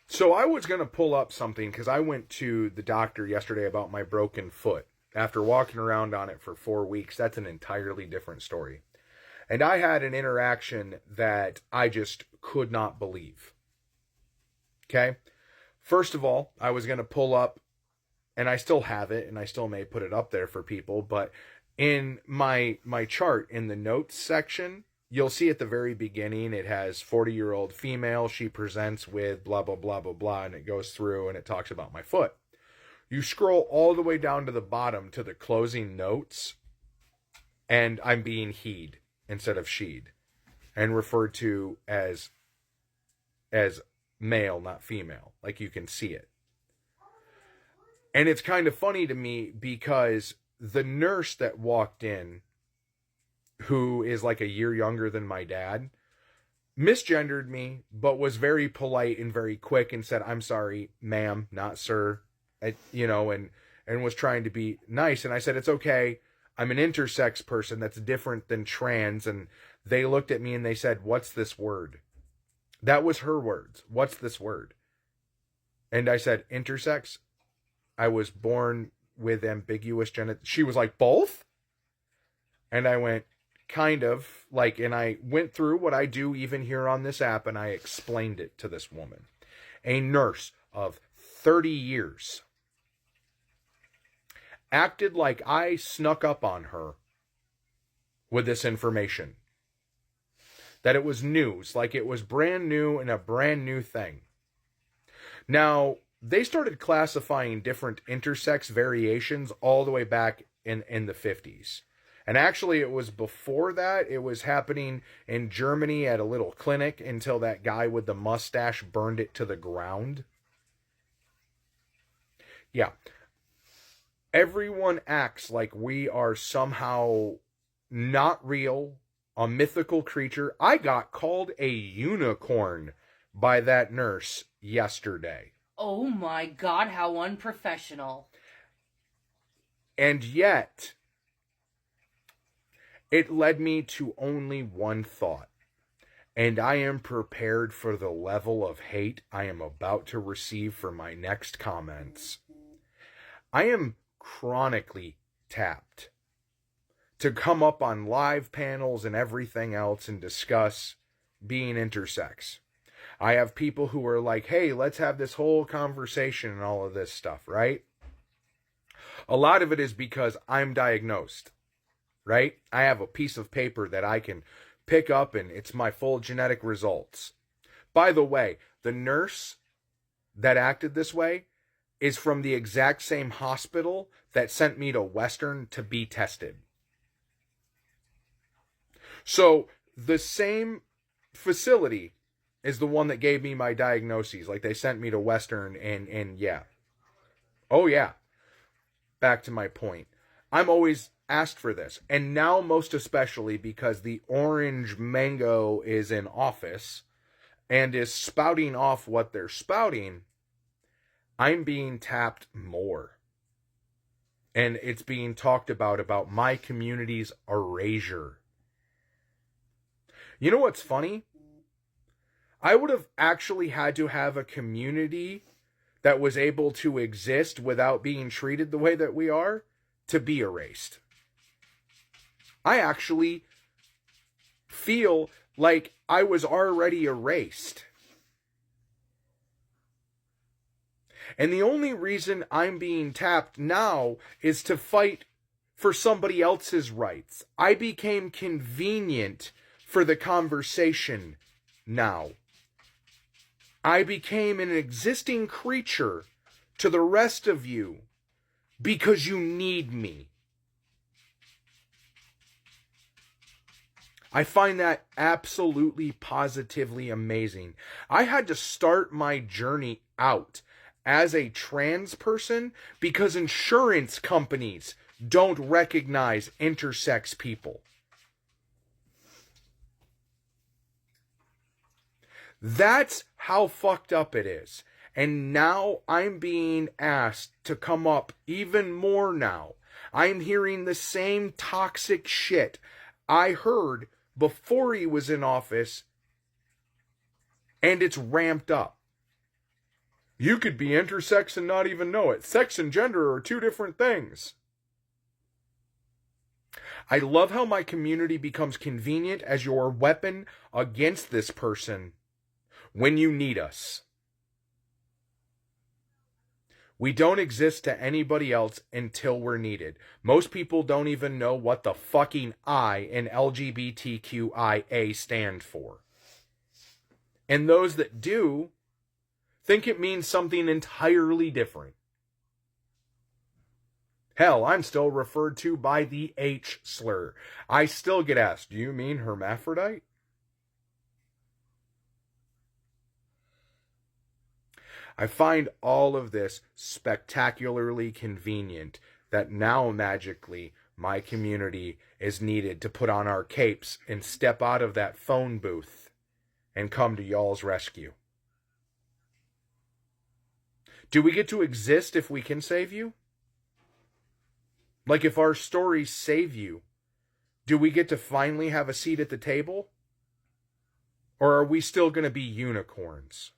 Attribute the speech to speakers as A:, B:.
A: So I was going to pull up something because I went to the doctor yesterday about my broken foot. After walking around on it for 4 weeks, that's an entirely different story. And I had an interaction that I just could not believe. Okay? First of all, I was going to pull up, and I still have it, and I still may put it up there for people, but in my chart in the notes section, you'll see at the very beginning it has 40-year-old female. She presents with blah, blah, blah, blah, blah, and it goes through and it talks about my foot. You scroll all the way down to the bottom to the closing notes, and I'm being he'd instead of she'd, and referred to as male, not female. Like you can see it. And it's kind of funny to me because the nurse that walked in, who is like a year younger than my dad, misgendered me, but was very polite and very quick and said, "I'm sorry, ma'am, not sir," and was trying to be nice. And I said, "It's okay. I'm an intersex person. That's different than trans." And they looked at me and they said, "What's this word?" That was her words. "What's this word?" And I said, "Intersex. I was born with ambiguous genital." She was like, "Both?" And I went, "Kind of." And I went through what I do even here on this app, and I explained it to this woman. A nurse of 30 years acted like I snuck up on her with this information. That it was news, like it was brand new and a brand new thing. Now, they started classifying different intersex variations all the way back in the 50s. And actually, it was before that. It was happening in Germany at a little clinic until that guy with the mustache burned it to the ground. Yeah. Everyone acts like we are somehow not real, a mythical creature. I got called a unicorn by that nurse yesterday.
B: Oh my God, how unprofessional.
A: And yet, it led me to only one thought. And I am prepared for the level of hate I am about to receive for my next comments. I am chronically tapped to come up on live panels and everything else and discuss being intersex. I have people who are like, "Hey, let's have this whole conversation," and all of this stuff, right? A lot of it is because I'm diagnosed, right? I have a piece of paper that I can pick up and it's my full genetic results. By the way, the nurse that acted this way is from the exact same hospital that sent me to Western to be tested. So the same facility is the one that gave me my diagnoses. Like they sent me to Western and yeah. Oh yeah. Back to my point. I'm always asked for this. And now most especially because the orange mango is in office and is spouting off what they're spouting, I'm being tapped more. And it's being talked about my community's erasure. You know what's funny? I would have actually had to have a community that was able to exist without being treated the way that we are to be erased. I actually feel like I was already erased. And the only reason I'm being tapped now is to fight for somebody else's rights. I became convenient for the conversation now. I became an existing creature to the rest of you because you need me. I find that absolutely positively amazing. I had to start my journey out as a trans person because insurance companies don't recognize intersex people. That's how fucked up it is. And now I'm being asked to come up even more now. I'm hearing the same toxic shit I heard before he was in office, and it's ramped up. You could be intersex and not even know it. Sex and gender are two different things. I love how my community becomes convenient as your weapon against this person when you need us. We don't exist to anybody else until we're needed. Most people don't even know what the fucking I in LGBTQIA stand for. And those that do think it means something entirely different. Hell, I'm still referred to by the H slur. I still get asked, do you mean hermaphrodite? I find all of this spectacularly convenient that now magically my community is needed to put on our capes and step out of that phone booth and come to y'all's rescue. Do we get to exist if we can save you? Like if our stories save you, do we get to finally have a seat at the table? Or are we still going to be unicorns?